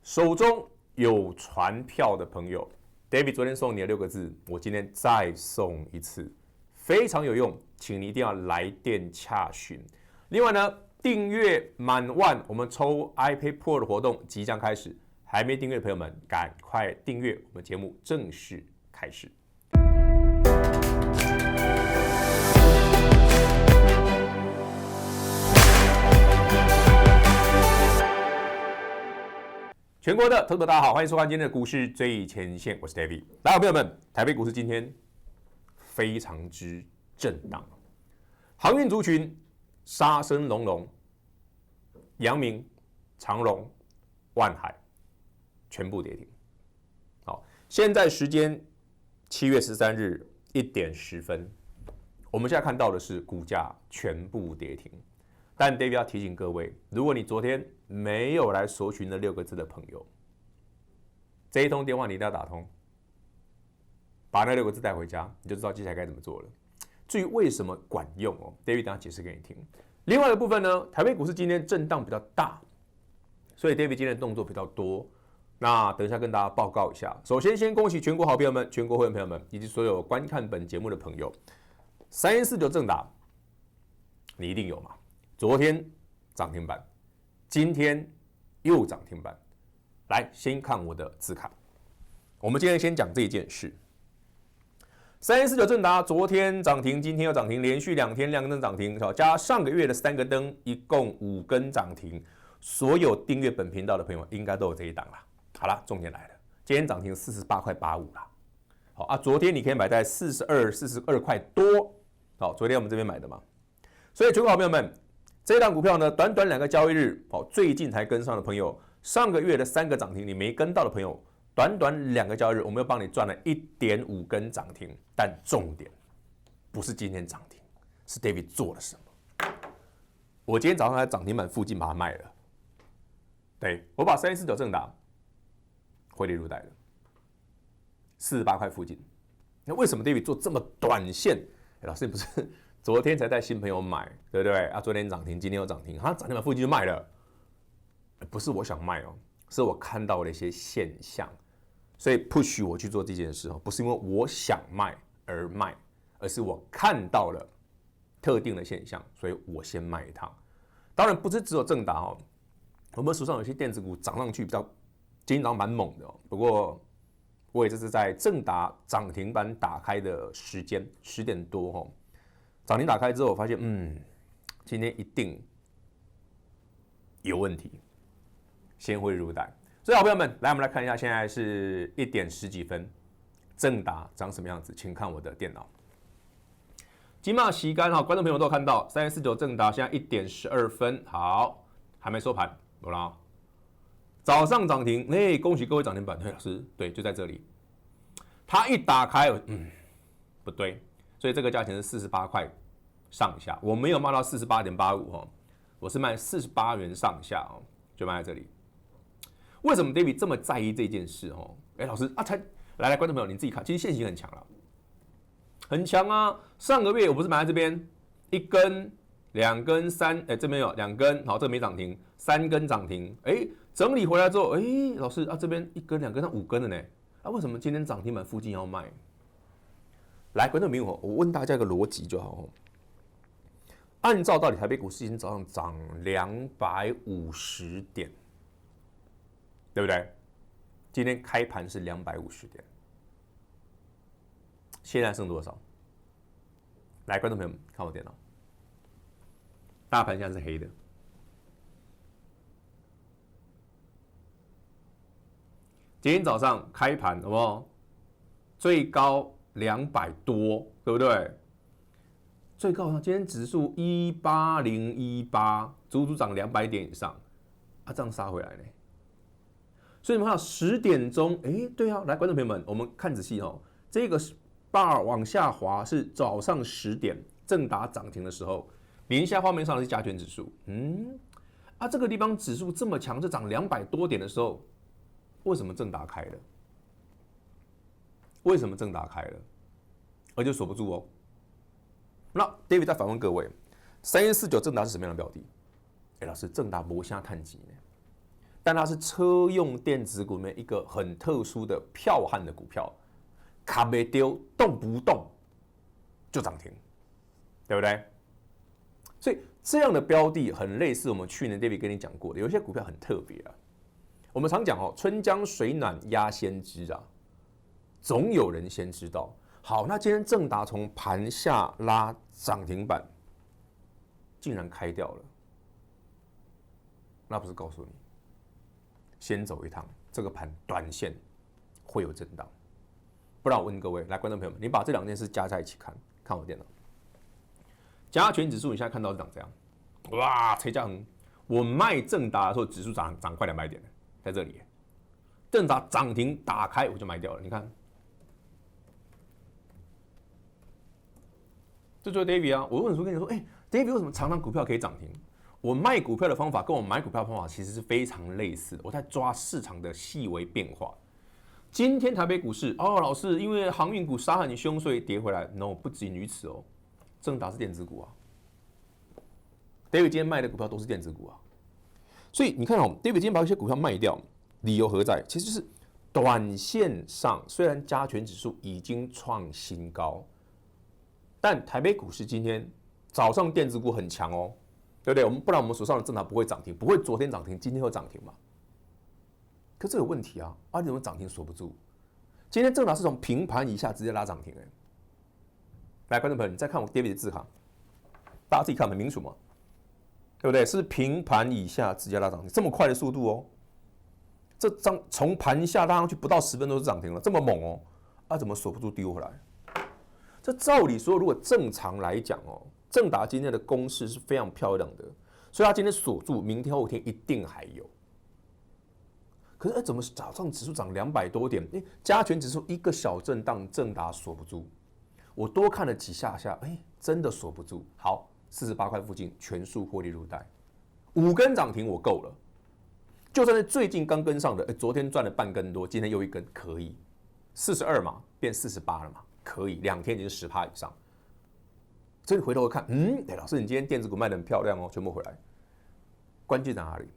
手中有传票的朋友 ，David 昨天送你的6个字，我今天再送一次，非常有用，请你一定要来电洽询。另外呢，订阅满万，我们抽 iPad Pro 的活动即将开始，还没订阅的朋友们，赶快订阅，我们节目正式开始。全国的投资者大家好，欢迎收看今天的股市最前线，我是 David。来，朋友们，台北股市今天非常之震荡，航运族群杀声隆隆，阳明、长荣、万海全部跌停。好，现在时间7月13日1点10分，我们现在看到的是股价全部跌停。但 David 要提醒各位，如果你昨天没有来索取那6个字的朋友，这一通电话你一定要打通，把那6个字带回家，你就知道接下来该怎么做了。至于为什么管用哦 ，David 等一下解释给你听。另外的部分呢，台北股市今天震荡比较大，所以 David 今天的动作比较多。那等一下跟大家报告一下。首先，先恭喜全国好朋友们、全国会员朋友们以及所有观看本节目的朋友，3149正达，你一定有嘛？昨天涨停板，今天又涨停板。来，先看我的字卡。我们今天先讲这件事。3149正达昨天涨停，今天又涨停，连续2天亮灯涨停，加上个月的3个灯，一共5根涨停。所有订阅本频道的朋友应该都有这一档啦。好了，重点来了，今天涨停48.85啦。好啊，昨天你可以买在42块多。好，昨天我们这边买的嘛。所以，全国好朋友们，这一档股票呢，短短2个交易日，最近才跟上的朋友，上个月的3个涨停你没跟到的朋友，短短2个交易日，我们又帮你赚了1.5根涨停。但重点不是今天涨停，是 David 做了什么。我今天早上在涨停板附近把它卖了，对，我把3149正达汇利入袋了，48块附近。那为什么 David 做这么短线？老师，你不是昨天才带新朋友买，对不对？啊，昨天涨停，今天又涨停，涨停板附近就卖了。不是我想卖哦，是我看到了一些现象，所以 push 我去做这件事哦，不是因为我想卖而卖，而是我看到了特定的现象，所以我先卖一趟。当然不是只有正达哦，我们手上有些电子股涨上去比较，今天早上蛮猛的哦。不过我也就是在正达涨停板打开的时间10点多哦，涨停打开之后，我发现今天一定有问题。先汇入袋，所以好朋友们，来我们来看一下，现在是1点10几分，正达长什么样子？请看我的电脑。金马洗干哈，观众朋友都有看到，3149正达现在1点12分，好，还没收盘，有啦。早上涨停，恭喜各位涨停板，对老师，对，就在这里。它一打开，不对，所以这个价钱是48块上下，我没有卖到48.85哦，我是卖48元上下哦，就卖在这里。为什么 David 这么在意这件事？老师啊，来，观众朋友，你自己看，其实现行很强了，很强啊！上个月我不是买在这边1根、2根、3，这边有2根，好，这个没涨停，3根涨停，整理回来之后，老师啊，这边1根、2根，那5根了呢？啊，为什么今天涨停板附近要卖？来，观众朋友，我问大家一个逻辑就好哦。按照道理，台北股市今天早上涨250点。对不对？今天开盘是250点，现在剩多少？来，观众朋友们，看我电脑，大盘现在是黑的，今天早上开盘好不好？最高200多，对不对？最高今天指数18018，足足涨200点以上，这样杀回来呢？所以你们看10点钟，对啊，来，观众朋友们，我们看仔细哦，这个 bar 往下滑是早上10点正达涨停的时候，连下画面上的是加权指数，这个地方指数这么强，就涨200多点的时候，为什么正达开了？为什么正达开了，而且锁不住哦？那 David 再反问各位，3149正达是什么样的标的？老师，正达没啥探级呢？但它是车用电子股里面一个很特殊的剽悍的股票，卡没丢，动不动就涨停，对不对？所以这样的标的很类似我们去年 David 跟你讲过的，有些股票很特别啊。我们常讲哦，春江水暖鸭先知啊，总有人先知道。好，那今天正达从盘下拉涨停板，竟然开掉了，那不是告诉你，先走一趟，这个盘短线会有震荡。不然我问各位，来观众朋友们，你把这两件事加在一起看，看我电脑，加权指数你现在看到是长这样，哇，成交很，我卖正达的时候，指数涨快200点，在这里，正达涨停打开我就卖掉了，你看，这就是 David 啊，我问说跟你说，David 为什么常常股票可以涨停？我卖股票的方法跟我买股票的方法其实是非常类似的，我在抓市场的细微变化。今天台北股市老师因为航运股杀很凶，所以跌回来。No， 不仅于此哦，正达是电子股啊。David 今天卖的股票都是电子股啊，所以你看哦 ，David 今天把一些股票卖掉，理由何在？其实就是短线上虽然加权指数已经创新高，但台北股市今天早上电子股很强哦，对不对？不然我们手上的正达不会涨停，不会昨天涨停，今天又涨停嘛？可是有问题啊！你怎么涨停锁不住？今天正达是从平盘以下直接拉涨停来，观众朋友，你再看我 David 的字卡，大家自己看很清楚嘛，对不对？是平盘以下直接拉涨停，这么快的速度哦！这从盘下拉上去不到10分钟就涨停了，这么猛哦！怎么锁不住丢回来？这照理说，如果正常来讲哦，正达今天的攻势是非常漂亮的，所以他今天锁住，明天后天一定还有。可是怎么早上指数涨200多点？加权指数一个小震荡，正达锁不住。我多看了几下，真的锁不住。好，48块附近全数获利入袋，5根涨停我够了。就算是最近刚跟上的，昨天赚了半根多，今天又一根，可以42嘛，变48了嘛，可以2天已经10%以上。所以回头看，老师你今天电子股卖得很漂亮哦，全部回来。关键在哪里？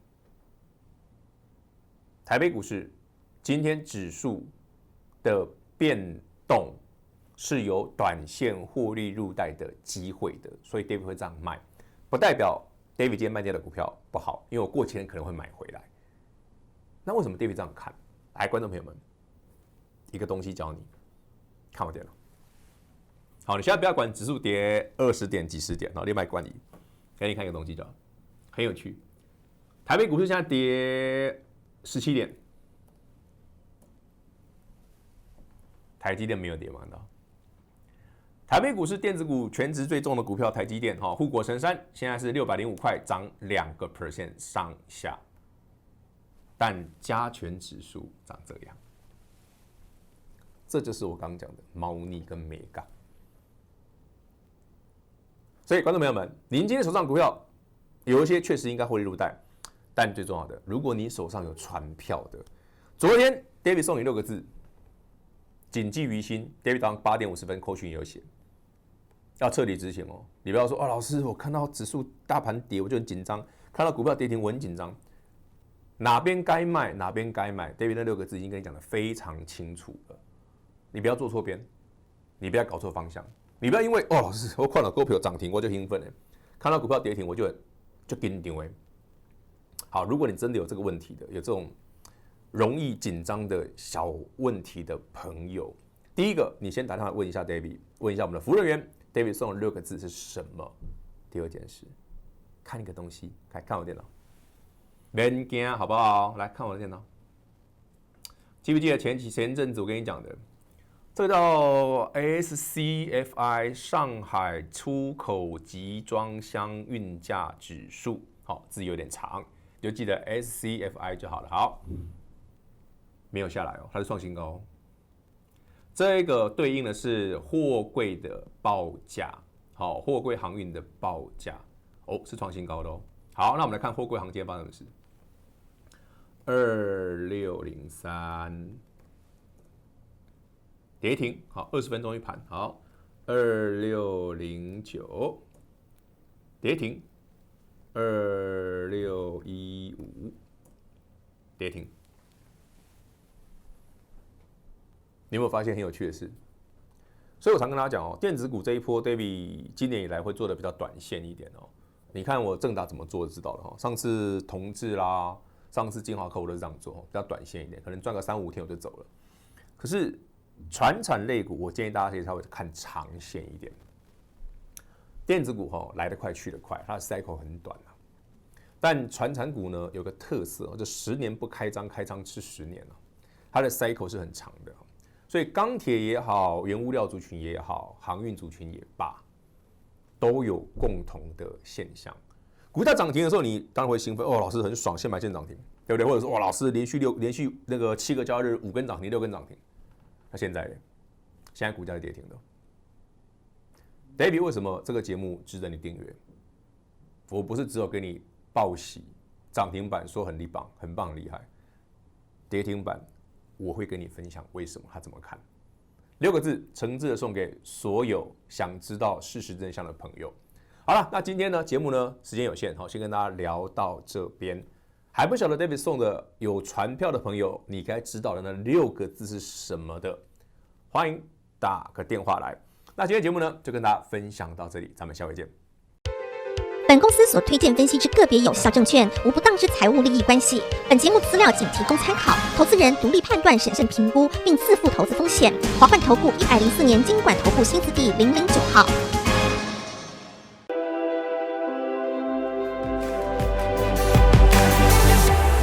台北股市今天指数的变动是有短线获利入袋的机会的，所以 David 会这样卖，不代表 David 今天卖掉的股票不好，因为我过几天可能会买回来。那为什么 David 这样看？来，观众朋友们，一个东西教你，看我电脑。好，你现在不要管指数跌20点、几十点，另外管理，给你看一个东西叫很有趣。台北股市现在跌17点，台积电没有跌嘛？台北股市电子股全值最重的股票台积电，护国神山现在是605块，涨2% 上下，但加权指数长这样，这就是我刚刚讲的猫腻跟美感。所以观众朋友们，您今天手上股票有一些确实应该获利入袋。但最重要的，如果你手上有传票的，昨天 David 送你6个字，谨记于心。David 早上8点50分扣讯也有写，要彻底执行哦。你不要说老师，我看到指数大盘跌我就很紧张，看到股票跌停我很紧张，哪边该卖哪边该买 ，David 那6个字已经跟你讲得非常清楚了。你不要做错边，你不要搞错方向，你不要因为老师我看到股票涨停我就兴奋了，看到股票跌停我就紧张了。好，如果你真的有这个问题的，有这种容易紧张的小问题的朋友，第一个，你先打电话问一下 David， 问一下我们的服务人员 ，David 送的6个字是什么？第二件事，看一个东西，看我电脑，别惊好不好？来看我的电脑，记不记得前阵子我跟你讲的，这个叫 SCFI 上海出口集装箱运价指数，字有点长。就记得 SCFI 就好了。好，没有下来它是创新高。这个对应的是货柜的报价，货柜航运的报价，是创新高的哦。好，那我们来看货柜航今天发生什么事。2603跌停，好，20分钟一盘，好，2609跌停。2615跌停。你有没有发现很有趣的事？所以我常跟大家讲哦，电子股这一波 ，David 今年以来会做的比较短线一点哦。你看我正达怎么做就知道了哈。上次同志啦，上次金华科我都是这样做，比较短线一点，可能赚个3-5天我就走了。可是传产类股，我建议大家可以稍微看长线一点。电子股来得快去得快，它的 cycle 很短啊。但传产股呢有个特色，就10年不开张，开张吃10年啊，它的 cycle 是很长的。所以钢铁也好，原物料族群也好，航运族群也罢，都有共同的现象。股价涨停的时候，你当然会兴奋哦，老师很爽，现买现涨停，对不对？或者说哇，老师连续那个7个交易日5根涨停，6根涨停。那现在股价是跌停的。David 为什么这个节目值得你订阅？我不是只有给你报喜涨停板说很棒很棒很厉害，跌停板我会跟你分享为什么他怎么看。6个字，诚挚的送给所有想知道事实真相的朋友。好了，那今天呢节目呢时间有限，先跟大家聊到这边。还不晓得 David 送的有传票的朋友，你该知道的那6个字是什么的，欢迎打个电话来。那今天节目呢就跟大家分享到这里，咱们下回见。本公司所推荐分析之个别有效证券，无不当之财务利益关系。本节目资料仅提供参考，投资人独立判断、审慎评估，并自负投资风险。华冠投顾104年金管投顾新字第009号。